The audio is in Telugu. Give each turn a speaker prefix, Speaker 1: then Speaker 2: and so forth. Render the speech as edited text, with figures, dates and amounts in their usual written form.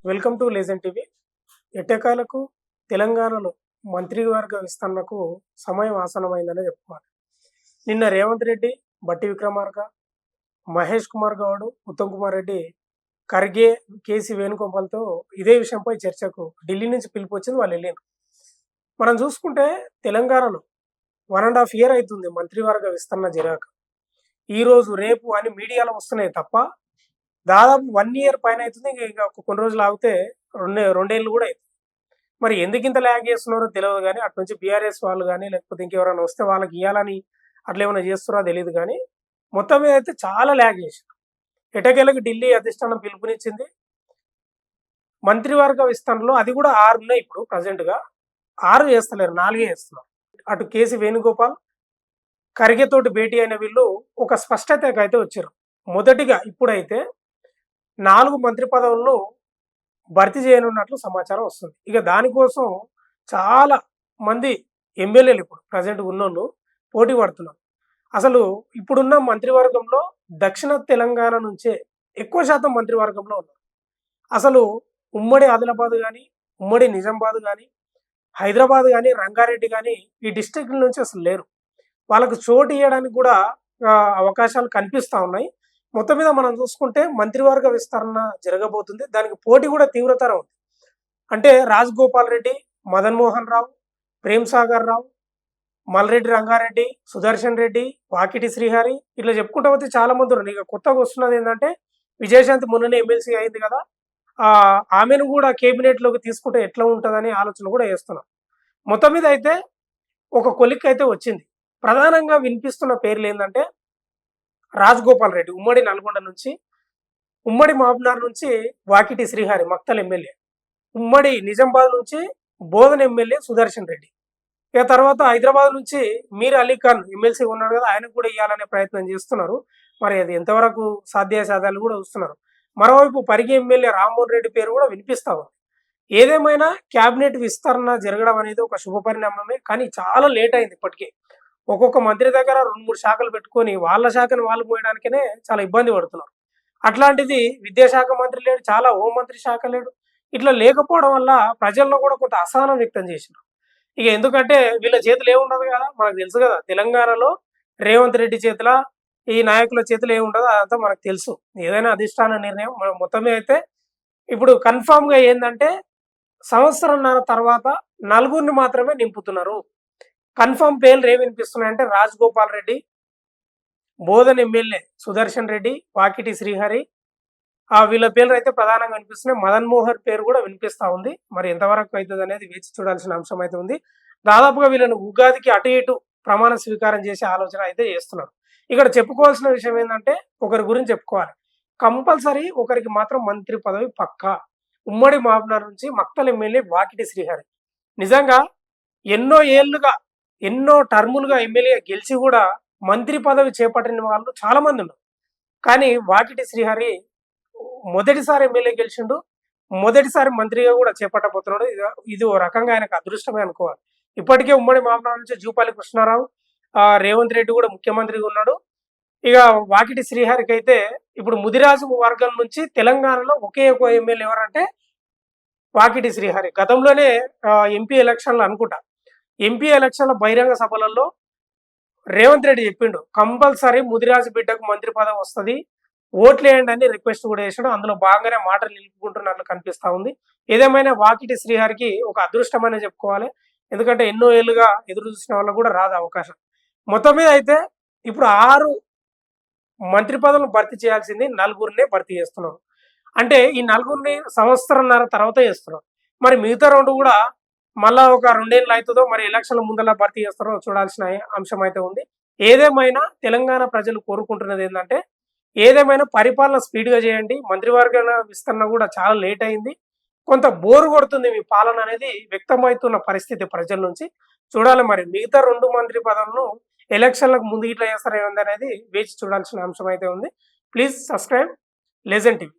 Speaker 1: Welcome to legend TV. ఎట్టకేలకు తెలంగాణలో మంత్రివర్గ విస్తరణకు సమయం ఆసన్నమైందనే చెప్పుకోవాలి. నిన్న రేవంత్ రెడ్డి, బట్టి విక్రమార్క, మహేష్ కుమార్ గౌడ్, ఉత్తమ్ కుమార్ రెడ్డి, ఖర్గే, కేసీ వేణుగోపాల్తో ఇదే విషయంపై చర్చకు ఢిల్లీ నుంచి పిలుపు వచ్చింది. వాళ్ళు వెళ్ళారు. మనం చూసుకుంటే తెలంగాణలో 1.5 year అవుతుంది మంత్రివర్గ విస్తరణ జరగక. ఈరోజు రేపు అని మీడియాలో వస్తున్నాయి తప్ప దాదాపు 1 year పైన అవుతుంది. ఇంకా కొన్ని రోజులు ఆగితే రెండేళ్ళు కూడా అవుతుంది. మరి ఎందుకు ఇంత ల్యాగ్ చేస్తున్నారో తెలియదు కానీ అటు నుంచి బీఆర్ఎస్ వాళ్ళు కానీ లేకపోతే ఇంకెవరైనా వస్తే వాళ్ళకి ఇవ్వాలని అట్లా ఏమైనా చేస్తున్నారో తెలియదు కానీ మొత్తం మీద అయితే చాలా ల్యాగ్ చేశారు. ఎటకేళ్ళకి ఢిల్లీ అధిష్టానం పిలుపునిచ్చింది. మంత్రివర్గ విస్తరణలో అది కూడా 6 ఉన్నాయి. ఇప్పుడు ప్రజెంట్గా 6 చేస్తలేరు, 4 చేస్తున్నారు. అటు కేసీ వేణుగోపాల్, ఖర్గేతోటి భేటీ అయిన వీళ్ళు ఒక స్పష్టతకు అయితే వచ్చారు. మొదటిగా ఇప్పుడైతే 4 మంత్రి పదవులను భర్తీ చేయనున్నట్లు సమాచారం వస్తుంది. ఇక దానికోసం చాలా మంది ఎమ్మెల్యేలు ఇప్పుడు ప్రజెంట్ ఉన్నోళ్ళు పోటీ పడుతున్నారు. అసలు ఇప్పుడున్న మంత్రివర్గంలో దక్షిణ తెలంగాణ నుంచే ఎక్కువ శాతం మంత్రివర్గంలో ఉన్నారు. అసలు ఉమ్మడి ఆదిలాబాద్ కానీ, ఉమ్మడి నిజామాబాద్ కానీ, హైదరాబాద్ కానీ, రంగారెడ్డి కానీ ఈ డిస్ట్రిక్ట్ల నుంచి అసలు లేరు. వాళ్ళకు చోటు ఇవ్వడానికి కూడా అవకాశాలు కనిపిస్తూ ఉన్నాయి. మొత్తం మీద మనం చూసుకుంటే మంత్రివర్గ విస్తరణ జరగబోతుంది. దానికి పోటీ కూడా తీవ్రతరం ఉంది. అంటే రాజగోపాల్ రెడ్డి, మదన్ మోహన్ రావు, ప్రేమ్ సాగర్ రావు, మల్రెడ్డి రంగారెడ్డి, సుదర్శన్ రెడ్డి, వాకిటి శ్రీహరి ఇట్లా చెప్పుకుంటూ పోతే చాలా మంది ఉన్నారు. ఇక కొత్తగా వస్తున్నది ఏంటంటే విజయశాంతి మొన్ననే ఎమ్మెల్సీ అయింది కదా, ఆమెను కూడా కేబినెట్లోకి తీసుకుంటే ఎట్లా ఉంటుందని ఆలోచన కూడా చేస్తున్నాం. మొత్తం మీద అయితే ఒక కొలిక్ అయితే వచ్చింది. ప్రధానంగా వినిపిస్తున్న పేర్లు ఏంటంటే రాజగోపాల్ రెడ్డి ఉమ్మడి నల్గొండ నుంచి, ఉమ్మడి మహబూబ్నగర్ నుంచి వాకిటి శ్రీహరి మక్తల్ ఎమ్మెల్యే, ఉమ్మడి నిజామాబాద్ నుంచి బోధన్ ఎమ్మెల్యే సుదర్శన్ రెడ్డి, ఇక తర్వాత హైదరాబాద్ నుంచి మీర్ అలీ ఖాన్ ఎమ్మెల్సీ ఉన్నాడు కదా, ఆయనకు కూడా ఇవ్వాలనే ప్రయత్నం చేస్తున్నారు. మరి అది ఎంతవరకు సాధ్యాసాధ్యాలు కూడా వస్తున్నారు. మరోవైపు పరిగి ఎమ్మెల్యే రామ్మోహన్ రెడ్డి పేరు కూడా వినిపిస్తా ఉంది. ఏదేమైనా క్యాబినెట్ విస్తరణ జరగడం అనేది ఒక శుభ పరిణామమే, కానీ చాలా లేట్ అయింది. ఇప్పటికే ఒక్కొక్క మంత్రి దగ్గర 2-3 శాఖలు పెట్టుకొని వాళ్ళ శాఖను వాళ్ళు పోయడానికనే చాలా ఇబ్బంది పడుతున్నారు. అట్లాంటిది విద్యాశాఖ మంత్రి లేడు, చాలా హోంమంత్రి శాఖ లేడు. ఇట్లా లేకపోవడం వల్ల ప్రజల్లో కూడా కొంత అసహనం వ్యక్తం చేసినారు. ఇక ఎందుకంటే వీళ్ళ చేతులు ఏముండదు కదా, మనకు తెలుసు కదా, తెలంగాణలో రేవంత్ రెడ్డి చేతుల, ఈ నాయకుల చేతులు ఏముండదో అదంతా మనకు తెలుసు. ఏదైనా అధిష్టాన నిర్ణయం మొత్తమే అయితే ఇప్పుడు కన్ఫామ్గా ఏంటంటే 1.5 సంవత్సరం తర్వాత 4 మాత్రమే నింపుతున్నారు. కన్ఫర్మ్ పేర్లు ఏమి వినిపిస్తున్నాయంటే రాజగోపాల్ రెడ్డి, బోధన్ ఎమ్మెల్యే సుదర్శన్ రెడ్డి, వాకిటి శ్రీహరి, వీళ్ళ పేర్లు అయితే ప్రధానంగా వినిపిస్తున్నాయి. మదన్ మోహన్ పేరు కూడా వినిపిస్తా ఉంది. మరి ఎంతవరకు అవుతుంది అనేది వేచి చూడాల్సిన అంశం అయితే ఉంది. దాదాపుగా వీళ్ళని ఉగాదికి అటు ఇటు ప్రమాణ స్వీకారం చేసే ఆలోచన అయితే చేస్తున్నారు. ఇక్కడ చెప్పుకోవాల్సిన విషయం ఏంటంటే ఒకరి గురించి చెప్పుకోవాలి. కంపల్సరీ ఒకరికి మాత్రం మంత్రి పదవి పక్కా. ఉమ్మడి మహబూబ్నగర్ నుంచి మక్తల్ ఎమ్మెల్యే వాకిటి శ్రీహరి. నిజంగా ఎన్నో ఏళ్లుగా ఎన్నో టర్ములుగా ఎమ్మెల్యే గెలిచి కూడా మంత్రి పదవి చేపట్టిన వాళ్ళు చాలా మంది ఉన్నారు. కానీ వాకిటి శ్రీహరి మొదటిసారి ఎమ్మెల్యే గెలిచిండు, మొదటిసారి మంత్రిగా కూడా చేపట్టబోతున్నాడు. ఇది ఓ రకంగా ఆయనకు అదృష్టమే అనుకోవాలి. ఇప్పటికే ఉమ్మడి మహబూబ్నగర్ నుంచి జూపాలి కృష్ణారావు, రేవంత్ రెడ్డి కూడా ముఖ్యమంత్రిగా ఉన్నాడు. ఇక వాకిటి శ్రీహరికి అయితే ఇప్పుడు ముదిరాజు వర్గం నుంచి తెలంగాణలో ఒకే ఒక ఎమ్మెల్యే ఎవరంటే వాకిటి శ్రీహరి. గతంలోనే ఎంపీ ఎలక్షన్లు అనుకుంటా, ఎంపీ ఎలక్షన్ల బహిరంగ సభలలో రేవంత్ రెడ్డి చెప్పిండు కంపల్సరీ ముదిరాజు బిడ్డకు మంత్రి పదవి వస్తుంది, ఓట్లు వేయండి అని రిక్వెస్ట్ కూడా చేసాడు. అందులో బాగానే మాటలు నిలుపుకుంటున్నట్లు కనిపిస్తా ఉంది. ఏదేమైనా వాకిటి శ్రీహరికి ఒక అదృష్టం అనే చెప్పుకోవాలి. ఎందుకంటే ఎన్నో ఏళ్ళుగా ఎదురు చూసిన వాళ్ళకు కూడా రాదు అవకాశం. మొత్తం మీద అయితే ఇప్పుడు 6 మంత్రి పదవులను భర్తీ చేయాల్సింది 4 భర్తీ చేస్తున్నారు. అంటే ఈ 4 సంవత్సరంన్నర తర్వాత చేస్తున్నారు. మరి మిగతా 2 కూడా మళ్ళా ఒక 2 ఏళ్ళు అవుతుందో మరి ఎలక్షన్ల ముందలా భర్తీ చేస్తారో చూడాల్సిన అంశం అయితే ఉంది. ఏదేమైనా తెలంగాణ ప్రజలు కోరుకుంటున్నది ఏంటంటే ఏదేమైనా పరిపాలన స్పీడ్గా చేయండి. మంత్రివర్గ విస్తరణ కూడా చాలా లేట్ అయింది. కొంత బోరు కొడుతుంది మీ పాలన అనేది వ్యక్తమవుతున్న పరిస్థితి ప్రజల నుంచి. చూడాలి మరి మిగతా 2 మంత్రి పదవులను ఎలక్షన్లకు ముందు ఇట్లా చేస్తారేమో అనేది వేచి చూడాల్సిన అంశం అయితే ఉంది. Please subscribe legend TV.